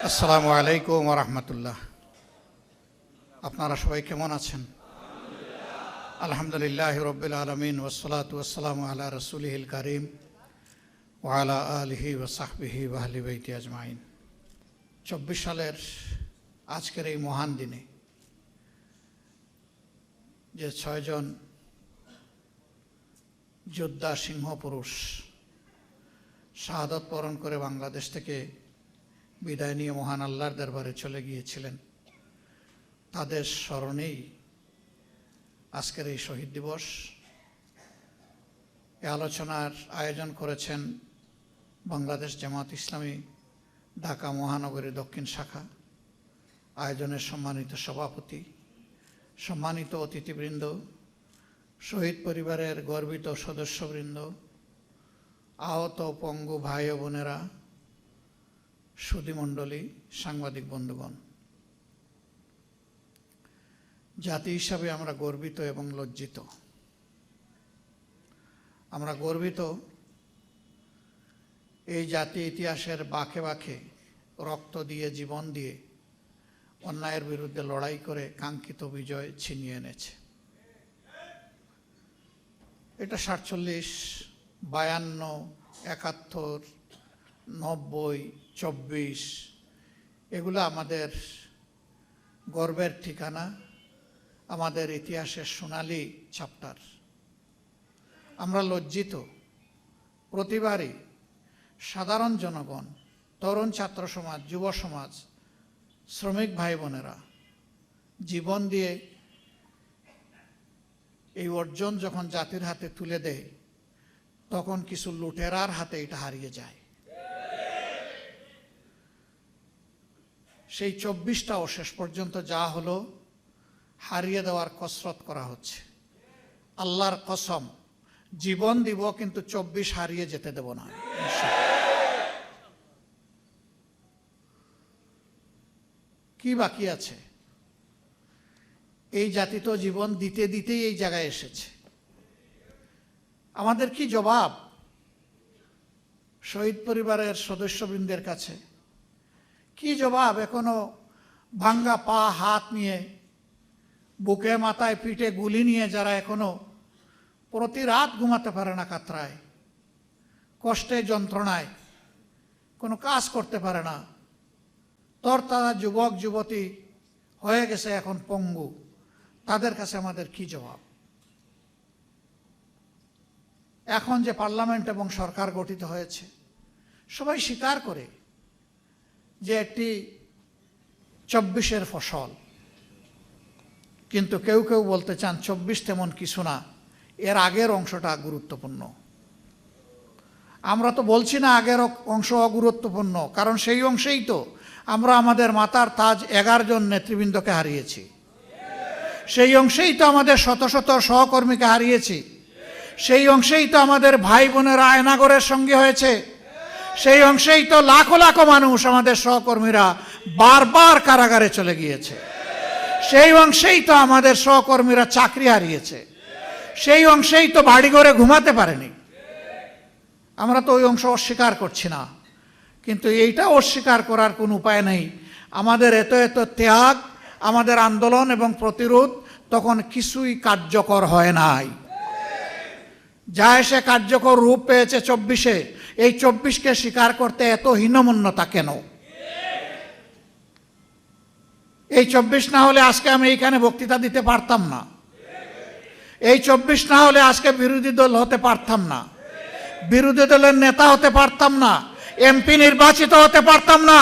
আসসালামু আলাইকুম ওয়া রাহমাতুল্লাহ। আপনারা সবাই কেমন আছেন? আলহামদুলিল্লাহি রাব্বিল আলামিন ওয়াসসালাতু ওয়াসসালামু আলা রাসূলিহিল কারীম ওয়া আলা আলিহি ওয়া সাহবিহি ওয়া আহলি বাইতি আজমাইন। 24 সালের আজকের এই মহান দিনে যে 6 জন যোদ্ধা সিংহ পুরুষ শাহাদাত বরণ করে বাংলাদেশ থেকে বিদায় নিয়ে মহান আল্লাহর দরবারে চলে গিয়েছিলেন, তাদের স্মরণেই আজকের এই শহীদ দিবস। এই আলোচনার আয়োজন করেছেন বাংলাদেশ জামাত ইসলামী ঢাকা মহানগরী দক্ষিণ শাখা। আয়োজনের সম্মানিত সভাপতি, সম্মানিত অতিথিবৃন্দ, শহীদ পরিবারের গর্বিত সদস্যবৃন্দ, আহত পঙ্গু ভাই ও বোনেরা, সুধীমণ্ডলী, সাংবাদিক বন্ধুগণ, জাতি হিসাবে আমরা গর্বিত এবং লজ্জিত। আমরা গর্বিত এই জাতি ইতিহাসের বাঁকে বাঁকে রক্ত দিয়ে, জীবন দিয়ে অন্যায়ের বিরুদ্ধে লড়াই করে কাঙ্ক্ষিত বিজয় ছিনিয়ে এনেছে। এটা 47, 52, 71, 90, 24 এগুলো আমাদের গর্বের ঠিকানা, আমাদের ইতিহাসের সোনালী চ্যাপ্টার। আমরা লজ্জিত প্রতিবারই সাধারণ জনগণ, তরুণ ছাত্র সমাজ, যুব সমাজ, শ্রমিক ভাই বোনেরা জীবন দিয়ে এই অর্জন যখন জাতির হাতে তুলে দেয়, তখন কিছু লুটেরার হাতে এটা হারিয়ে যায়। সেই 24টাও শেষ পর্যন্ত যা হলো হারিয়ে দেওয়ার কসরত করা হচ্ছে। আল্লাহর কসম, জীবন দিব কিন্তু 24 হারিয়ে যেতে দেব না। কি বাকি আছে? এই জাতি তো জীবন দিতে দিতেই এই জায়গায় এসেছে। আমাদের কি জবাব শহীদ পরিবারের সদস্যবৃন্দের কাছে? কি জবাব এখনো ভাঙ্গা পা হাত নিয়ে, বুকে মাথায় পিঠে গুলি নিয়ে যারা এখনো প্রতি রাত ঘুমাতে পারে না, কাতরায়, কষ্টে যন্ত্রণায়, কোনো কাজ করতে পারে না, তারা যুবক যুবতী হয়ে গেছে এখন পঙ্গু, তাদের কাছে আমাদের কি জবাব? এখন যে পার্লামেন্ট এবং সরকার গঠিত হয়েছে, সবাই স্বীকার করে যে একটি 24-এর ফসল, কিন্তু কেউ কেউ বলতে চান 24 তেমন কিছু না, এর আগের অংশটা গুরুত্বপূর্ণ। আমরা তো বলছি না আগের অংশ অগুরুত্বপূর্ণ, কারণ সেই অংশেই তো আমরা আমাদের মাতার তাজ 11 জন নেতৃবৃন্দকে হারিয়েছি, সেই অংশেই তো আমাদের শত শত সহকর্মীকে হারিয়েছি, সেই অংশেই তো আমাদের ভাই বোনেরা আয়নাগরের সঙ্গে হয়েছে, সেই অংশেই তো লাখো লাখো মানুষ, আমাদের সহকর্মীরা বারবার কারাগারে চলে গিয়েছে, সেই অংশেই তো আমাদের সহকর্মীরা চাকরি হারিয়েছে, সেই অংশেই তো বাড়িঘরে ঘুমাতে পারেনি। আমরা তো ওই অংশ অস্বীকার করছি না, কিন্তু এইটা অস্বীকার করার কোনো উপায় নেই। আমাদের এত এত ত্যাগ, আমাদের আন্দোলন এবং প্রতিরোধ তখন কিছুই কার্যকর হয় নাই। যা এসে কার্যকর রূপ পেয়েছে 24-এ, এই 24কে স্বীকার করতে এত হীনমন্যতা কেন? এই 24 না হলে আজকে আমি এইখানে বক্তৃতা দিতে পারতাম না, এই 24 না হলে আজকে বিরোধী দল হতে পারতাম না, বিরোধী দলের নেতা হতে পারতাম না, এমপি নির্বাচিত হতে পারতাম না,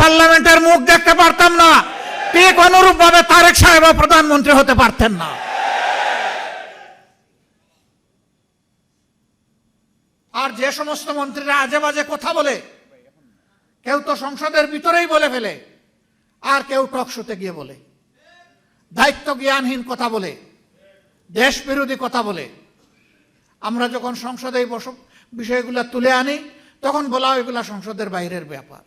পার্লামেন্টের মুখ দেখতে পারতাম না, ঠিক অনুরূপভাবে তারেক সাহেব প্রধানমন্ত্রী হতে পারতেন না। আর যে সমস্ত মন্ত্রীরা আজে বাজে কথা বলে, কেউ তো সংসদের ভিতরেই বলে ফেলে, আর কেউ টক শোতে গিয়ে বলে, দায়িত্ব জ্ঞানহীন কথা বলে, দেশ বিরোধী কথা বলে, আমরা যখন সংসদে এই বিষয়গুলো তুলে আনি, তখন বলা হয় এগুলা সংসদের বাইরের ব্যাপার।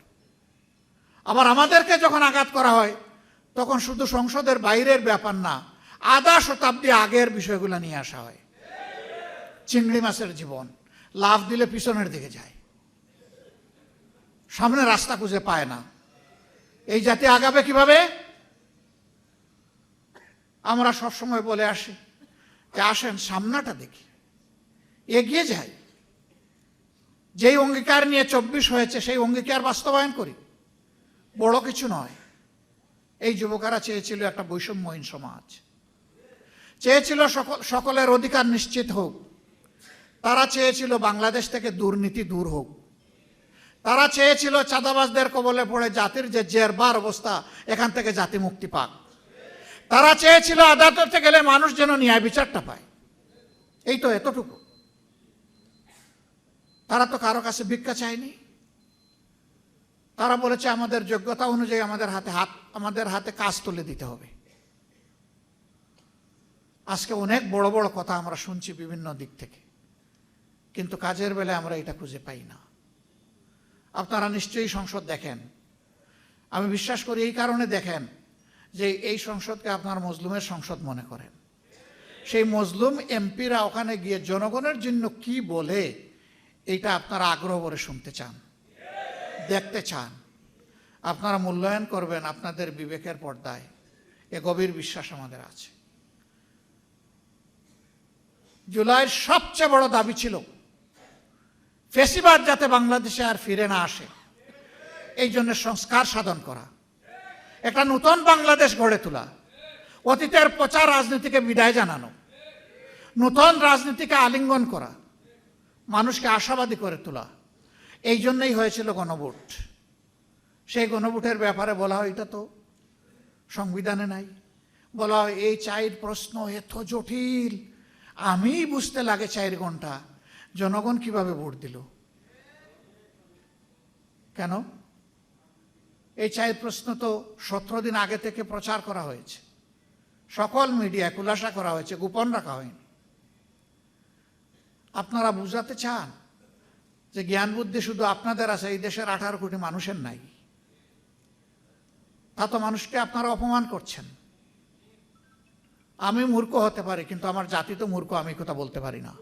আবার আমাদেরকে যখন আঘাত করা হয়, তখন শুধু সংসদের বাইরের ব্যাপার না, আধা শতাব্দী আগের বিষয়গুলো নিয়ে আসা হয়। চিংড়ি মাছের জীবন, লাফ দিলে পিছনের দিকে যায়, সামনে রাস্তা খুঁজে পায় না, এই জাতি আগাবে কিভাবে? আমরা সবসময় বলে আসি যে আসেন সামনাটা দেখি, এগিয়ে যাই, যেই অঙ্গীকার নিয়ে 24 হয়েছে সেই অঙ্গীকার বাস্তবায়ন করি। বড় কিছু নয়। এই যুবকেরা চেয়েছিল একটা বৈষম্যহীন সমাজ, চেয়েছিল সকলের অধিকার নিশ্চিত হোক, তারা চেয়েছিল বাংলাদেশ থেকে দুর্নীতি দূর হোক, তারা চেয়েছিল চাঁদাবাজদের কবলে পড়ে জাতির যে জেরবার অবস্থা এখান থেকে জাতি মুক্তি পাক, তারা চেয়েছিল আদালতে গেলে মানুষ যেন ন্যায় বিচারটা পায়। এই তো এতটুকু। তারা তো কারো কাছে ভিক্ষা চায়নি। তারা বলেছে আমাদের যোগ্যতা অনুযায়ী আমাদের হাতে কাজ তুলে দিতে হবে। আজকে অনেক বড় বড় কথা আমরা শুনছি বিভিন্ন দিক থেকে, কিন্তু কাজের বেলায় আমরা এটা খুঁজে পাই না। আপনারা নিশ্চয়ই সংসদ দেখেন। আমি বিশ্বাস করি এই কারণে দেখেন যে এই সংসদকে আপনার মজলুমের সংসদ মনে করেন। সেই মজলুম এমপিরা ওখানে গিয়ে জনগণের জন্য কি বলে এইটা আপনারা আগ্রহ করে শুনতে চান, দেখতে চান। আপনারা মূল্যায়ন করবেন আপনাদের বিবেকের পর্দায়। এ গভীর বিশ্বাস আমাদের আছে। জুলাইয়ের সবচেয়ে বড় দাবি ছিল ফ্যাসিবাদ যাতে বাংলাদেশে আর ফিরে না আসে, এই জন্য সংস্কার সাধন করা, একটা নতুন বাংলাদেশ গড়ে তোলা, অতীতের পচা রাজনীতিকে বিদায় জানানো, নতুন রাজনীতিকে আলিঙ্গন করা, মানুষকে আশাবাদী করে তোলা। এই জন্যই হয়েছিল গণভোট। সেই গণভোটের ব্যাপারে বলা হয় এটা তো সংবিধানে নাই। বলা হয় এই 4 প্রশ্ন এত জটিল, আমি বুঝতে লাগে 4 ঘন্টা, জনগণ কিভাবে ভোট দিল? কেন? এই 4 প্রশ্ন তো 17 দিন আগে থেকে প্রচার করা হয়েছে, সকল মিডিয়া খুলাসা করা হয়েছে, গোপন রাখা হয়নি। আপনারা বুঝাতে চান যে জ্ঞান বুদ্ধি শুধু আপনাদের আছে, এই দেশের 18 কোটি মানুষের নাই। তা তো মানুষকে আপনারা অপমান করছেন। আমি মূর্খ হতে পারি, কিন্তু আমার জাতি তো মূর্খ, আমি কথা বলতে পারি না।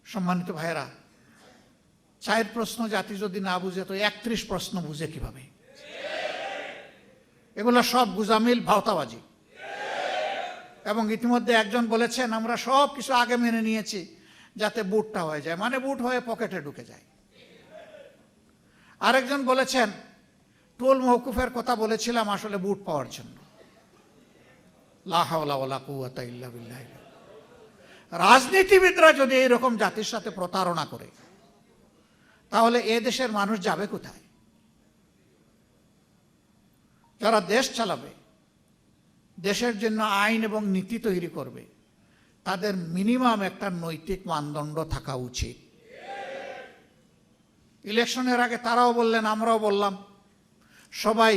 সম্মানিত ভাইয়েরা, 4 প্রশ্ন জাতি যদি না বুঝে তো 31 প্রশ্ন বুঝে কিভাবে? এগুলো সব গুজামিল, ভাওতাবাজি। এবং ইতিমধ্যে একজন বলেছেন আমরা সব কিছু আগে মেনে নিয়েছি যাতে বুটটা হয়ে যায়, মানে বুট হয়ে পকেটে ঢুকে যায়। আরেকজন বলেছেন টোল মওকুফের কথা বলেছিলাম আসলে বুট পাওয়ার জন্য। লা হাওলা ওয়ালা কুওয়াতা ইল্লা বিল্লাহ। রাজনীতিবিদরা যদি এরকম জাতির সাথে প্রতারণা করে তাহলে এ দেশের মানুষ যাবে কোথায়? যারা দেশ চালাবে, দেশের জন্য আইন এবং নীতি তৈরি করবে, তাদের মিনিমাম একটা নৈতিক মানদণ্ড থাকা উচিত। ইলেকশনের আগে তারাও বললেন, আমরাও বললাম, সবাই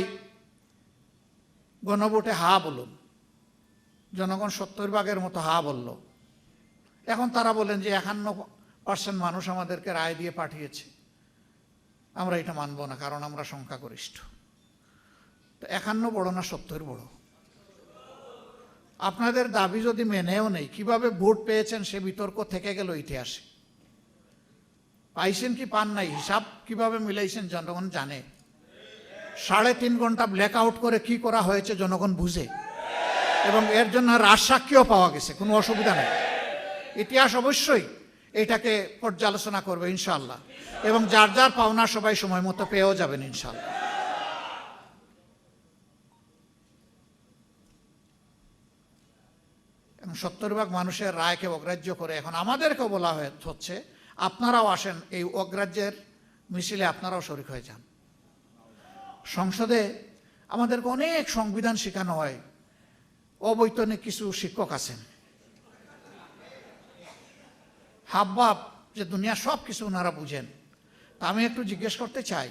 গণভোটে হা বলুন। জনগণ 70% মতো হা বলল। এখন তারা বলেন যে 51% মানুষ আমাদেরকে রায় দিয়ে পাঠিয়েছে, আমরা এটা মানব না কারণ আমরা সংখ্যাগরিষ্ঠ। তো 51 বড় না 70 বড়? আপনাদের দাবি যদি মেনেও নেই, কিভাবে ভোট পেয়েছেন সে বিতর্ক থেকে গেল ইতিহাসে। পাইছেন কি পান নাই, হিসাব কিভাবে মিলাইছেন জনগণ জানে। 3.5 ঘন্টা ব্ল্যাক আউট করে কি করা হয়েছে জনগণ বুঝে, এবং এর জন্য রাজসাক্ষীও পাওয়া গেছে, কোনো অসুবিধা নেই। ইতিহাস অবশ্যই এটাকে পর্যালোচনা করবে ইনশাআল্লাহ, এবং যার যার পাওনা সবাই সময় মতো পেয়েও যাবেন ইনশাআল্লাহ। এবং 70% মানুষের রায়কে অগ্রাহ্য করে এখন আমাদেরকেও বলা হচ্ছে আপনারাও আসেন, এই অগ্রাহ্যের মিছিলে আপনারাও শরীক হয়ে যান। সংসদে আমাদেরকে অনেক সংবিধান শেখানো হয়, অবৈতনিক কিছু শিক্ষক আছেন, হাবভাব যে দুনিয়া সব কিছু ওনারা বুঝেন। তা আমি একটু জিজ্ঞেস করতে চাই,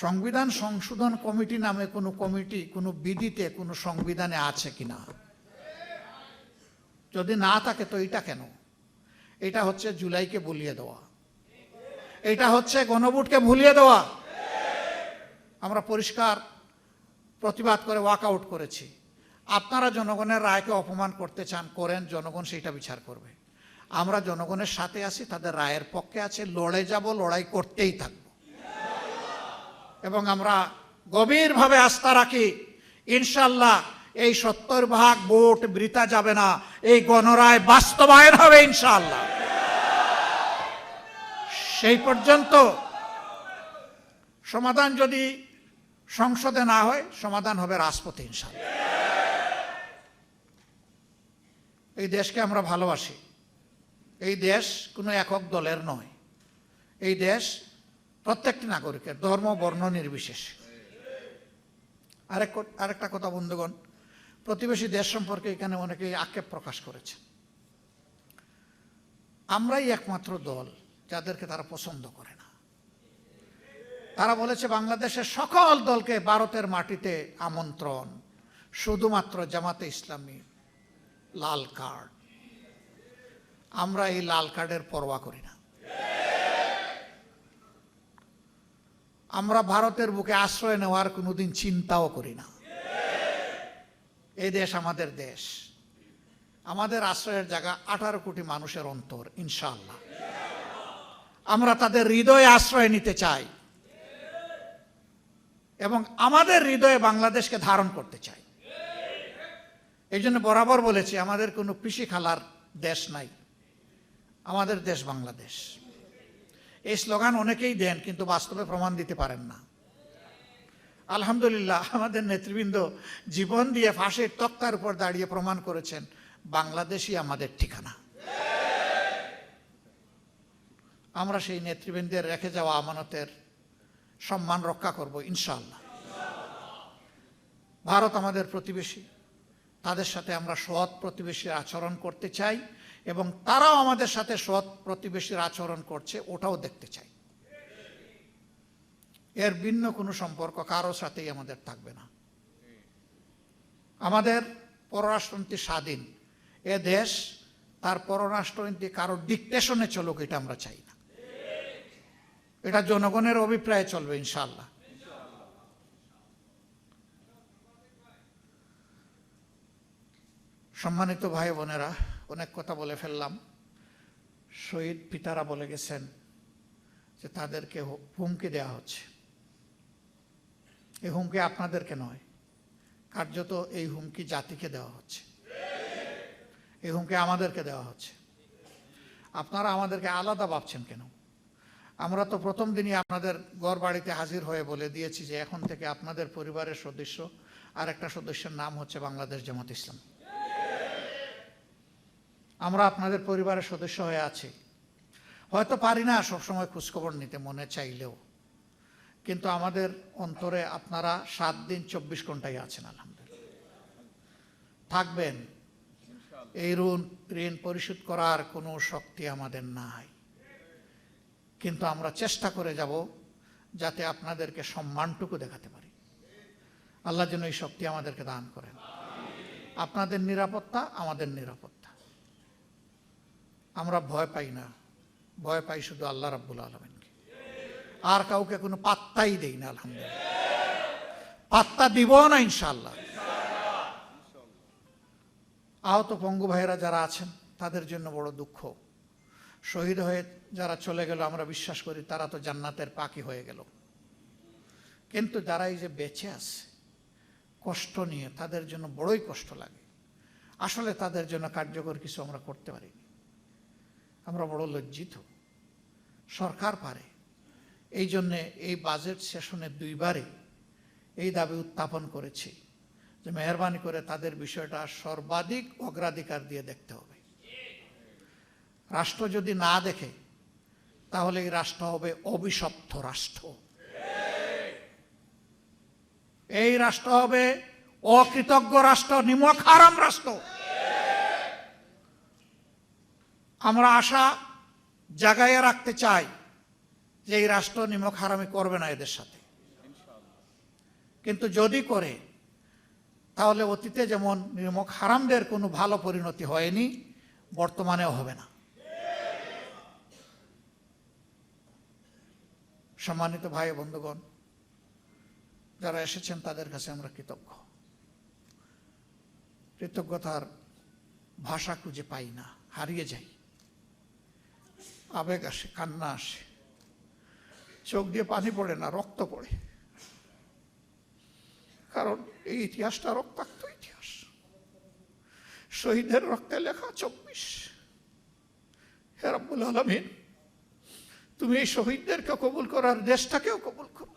সংবিধান সংশোধন কমিটি নামে কোনো কমিটি কোনো বিধিতে কোনো সংবিধানে আছে কিনা? যদি না থাকে তো এটা কেন? এটা হচ্ছে জুলাইকে ভুলিয়ে দেওয়া, এটা হচ্ছে গণভোটকে ভুলিয়ে দেওয়া। আমরা পরিষ্কার প্রতিবাদ করে ওয়াকআউট করেছি। আপনারা জনগণের রায়কে অপমান করতে চান, করেন, জনগণ সেইটা বিচার করবে। আমরা জনগণের সাথে আছি, তাদের রায়ের পক্ষে আছে, লড়ে যাব, লড়াই করতেই থাকব। এবং আমরা গভীরভাবে আস্থা রাখি ইনশাল্লাহ এই 70% ভোট বৃথা যাবে না, এই গণরায় বাস্তবায়ন হবে ইনশাল্লাহ। সেই পর্যন্ত সমাধান যদি সংসদে না হয়, সমাধান হবে রাজপথে ইনশাল্লাহ। এই দেশকে আমরা ভালোবাসি। এই দেশ কোনো একক দলের নয়। এই দেশ প্রত্যেকটি নাগরিকের, ধর্ম বর্ণ নির্বিশেষে। আরেকটা কথা বন্ধুগণ, প্রতিবেশী দেশ সম্পর্কে এখানে অনেকেই আক্ষেপ প্রকাশ করেছে। আমরাই একমাত্র দল যাদেরকে তারা পছন্দ করে না। তারা বলেছে বাংলাদেশের সকল দলকে ভারতের মাটিতে আমন্ত্রণ, শুধুমাত্র জামাতে ইসলামী লাল কার্ড। আমরা এই লাল কার্ডের পরোয়া করি না। আমরা ভারতের বুকে আশ্রয় নেওয়ার কোনোদিন চিন্তাও করি না। এই দেশ আমাদের দেশ, আমাদের আশ্রয়ের জায়গা 18 কোটি মানুষের অন্তর ইনশাআল্লাহ। আমরা তাদের হৃদয়ে আশ্রয় নিতে চাই এবং আমাদের হৃদয়ে বাংলাদেশকে ধারণ করতে চাই। এই জন্য বরাবর বলেছি, আমাদের কোনো পিসি খালার দেশ নাই, আমাদের দেশ বাংলাদেশ। এই স্লোগান অনেকেই দেন, কিন্তু বাস্তবে প্রমাণ দিতে পারেন না। আলহামদুলিল্লাহ, আমাদের নেতৃবৃন্দ জীবন দিয়ে ফাঁসির তক্তার উপর দাঁড়িয়ে প্রমাণ করেছেন বাংলাদেশই আমাদের ঠিকানা। আমরা সেই নেতৃবৃন্দের রেখে যাওয়া আমানতের সম্মান রক্ষা করব ইনশাআল্লাহ। ভারত আমাদের প্রতিবেশী, তাদের সাথে আমরা সৎ প্রতিবেশীর আচরণ করতে চাই এবং তারাও আমাদের সাথে সৎ প্রতিবেশীর আচরণ করছে ওটাও দেখতে চাই। এর ভিন্ন কোনো সম্পর্ক কারোর সাথেই আমাদের থাকবে না। আমাদের পররাষ্ট্রনীতি স্বাধীন। এ দেশ তার পররাষ্ট্রনীতি কারোর ডিকটেশনে চলুক, এটা আমরা চাই না। এটা জনগণের অভিপ্রায়ে চলবে ইনশাআল্লাহ। সম্মানিত ভাই বোনেরা, অনেক কথা বলে ফেললাম। শহীদ পিতারা বলে গেছেন যে তাদেরকে হুমকি দেওয়া হচ্ছে। এই হুমকি আপনাদেরকে নয়, কার্যত এই হুমকি জাতিকে দেওয়া হচ্ছে। এই হুমকি আমাদেরকে দেওয়া হচ্ছে। আপনারা আমাদেরকে আলাদা ভাবছেন কেন? আমরা তো প্রথম দিনই আপনাদের ঘর বাড়িতে হাজির হয়ে বলে দিয়েছি যে এখন থেকে আপনাদের পরিবারের সদস্য আর একটা সদস্যের নাম হচ্ছে বাংলাদেশ জামাত ইসলাম। আমরা আপনাদের পরিবারের সদস্য হয়ে আছি। হয়তো পারি না সবসময় খোঁজখবর নিতে, মনে চাইলেও, কিন্তু আমাদের অন্তরে আপনারা 7 দিন 24 ঘন্টাই আছেন আলহামদুলিল্লাহ। থাকবেন। এই ঋণ পরিশোধ করার কোনো শক্তি আমাদের নাই, কিন্তু আমরা চেষ্টা করে যাব যাতে আপনাদেরকে সম্মানটুকু দেখাতে পারি। আল্লাহ যেন এই শক্তি আমাদেরকে দান করেন। আপনাদের নিরাপত্তা আমাদের নিরাপত্তা। আমরা ভয় পাই না, ভয় পাই শুধু আল্লাহ রাব্বুল আলামিনকে। আর কাউকে কোনো পাত্তাই দেই না আলহামদুলিল্লাহ, পাত্তা দিব না ইনশাআল্লাহ। আহত পঙ্গু ভাইয়েরা যারা আছেন তাদের জন্য বড় দুঃখ। শহীদ হয়ে যারা চলে গেল, আমরা বিশ্বাস করি তারা তো জান্নাতের পাখি হয়ে গেল, কিন্তু যারা এই যে বেঁচে আছে কষ্ট নিয়ে, তাদের জন্য বড়ই কষ্ট লাগে। আসলে তাদের জন্য কার্যকর কিছু আমরা করতে পারিনি। আমরা বড় লজ্জিত। সরকার পারে। এই জন্যে এই বাজেট সেশনে 2 বারে এই দাবি উত্থাপন করেছি যে মেহরবানি করে তাদের বিষয়টা সর্বাধিক অগ্রাধিকার দিয়ে দেখতে হবে। রাষ্ট্র যদি না দেখে তাহলে এই রাষ্ট্র হবে অভিশপ্ত রাষ্ট্র। এই রাষ্ট্র হবে অকৃতজ্ঞ রাষ্ট্র, নিমক হারাম রাষ্ট্র। আমরা আশা জাগাইয়ে রাখতে চাই যে এই রাষ্ট্র নিমক হারামি করবে না এদের সাথে। কিন্তু যদি করে, তাহলে অতীতে যেমন নিমক হারামদের কোনো ভালো পরিণতি হয়নি, বর্তমানেও হবে না। সম্মানিত ভাই বন্ধুগণ, যারা এসেছেন তাদের কাছে আমরা কৃতজ্ঞ। কৃতজ্ঞতার ভাষা খুঁজে পাই না, হারিয়ে যাই। আবেগ আসে, কান্না আসে, চোখ দিয়ে পানি পড়ে না, রক্ত পড়ে। কারণ এই ইতিহাসটা রক্তাক্ত ইতিহাস, শহীদের রক্তে লেখা 24। হে রব্বুল আলামিন, তুমি এই শহীদদেরকে কবুল করার দেশটাকেও কবুল করো।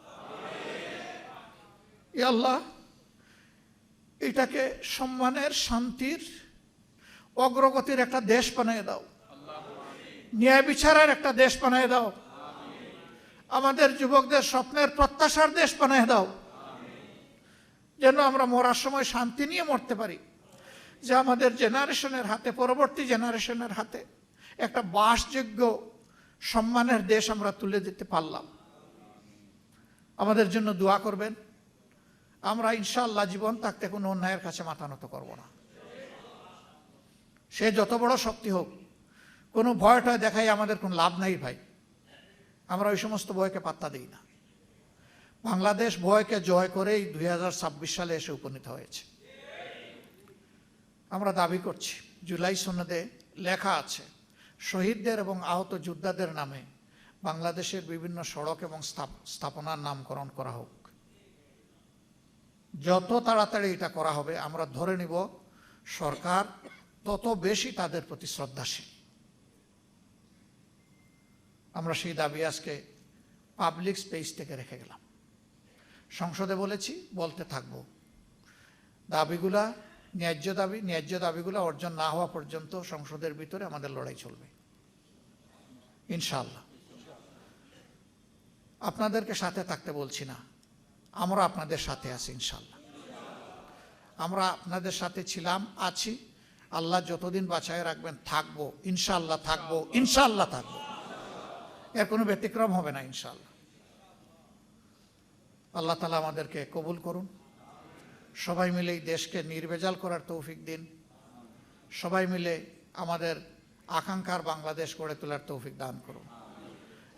ইয়া আল্লাহ, এটাকে সম্মানের, শান্তির, অগ্রগতির একটা দেশ বানিয়ে দাও, ন্যায় বিচারের একটা দেশ বানিয়ে দাও, আমাদের যুবকদের স্বপ্নের প্রত্যাশার দেশ বানিয়ে দাও, যেন আমরা মরার সময় শান্তি নিয়ে মরতে পারি, যে আমাদের জেনারেশনের হাতে, পরবর্তী জেনারেশনের হাতে একটা বাসযোগ্য সম্মানের দেশ আমরা তুলে দিতে পারলাম। আমাদের জন্য দোয়া করবেন। আমরা ইনশাআল্লাহ জীবন থাকতে কোনো অন্যায়ের কাছে মাথা নত করব না। সে যত বড় শক্তি হোক, কোনো ভয়টা দেখাই আমাদের কোনো লাভ নাই ভাই। আমরা ওই সমস্ত ভয়কে পাত্তা দিই না। বাংলাদেশ ভয়কে জয় করেই 2026 সালে এসে উপনীত হয়েছে। আমরা দাবি করছি, জুলাই সনদে লেখা আছে, শহীদদের এবং আহত যোদ্ধাদের নামে বাংলাদেশের বিভিন্ন সড়ক এবং স্থাপনার নামকরণ করা হোক। যত তাড়াতাড়ি এটা করা হবে, আমরা ধরে নিব সরকার তত বেশি তাদের প্রতি শ্রদ্ধাশীল। আমরা সেই দাবি আজকে পাবলিক স্পেস থেকে রেখে গেলাম। সংসদে বলেছি, বলতে থাকবো। দাবিগুলা ন্যায্য দাবিগুলা অর্জন না হওয়া পর্যন্ত সংসদের ভিতরে আমাদের লড়াই চলবে ইনশাআল্লাহ। আপনাদেরকে সাথে থাকতে বলছি না, আমরা আপনাদের সাথে আছি ইনশাআল্লাহ। আমরা আপনাদের সাথে ছিলাম, আছি। আল্লাহ যতদিন বাঁচায় রাখবেন থাকবো ইনশাআল্লাহ, থাকবো ইনশাআল্লাহ, থাকবো। এর কোনো ব্যতিক্রম হবে না ইনশাআল্লাহ। আল্লাহ তাআলা আমাদেরকে কবুল করুন। সবাই মিলে এই দেশকে নির্ভেজাল করার তৌফিক দিন। সবাই মিলে আমাদের আকাঙ্ক্ষার বাংলাদেশ গড়ে তোলার তৌফিক দান করুন।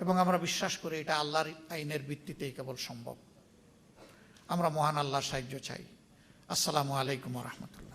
এবং আমরা বিশ্বাস করি এটা আল্লাহর আইনের ভিত্তিতেই কেবল সম্ভব। আমরা মহান আল্লাহর সাহায্য চাই। আসসালামু আলাইকুম ওয়া রাহমাতুল্লাহ।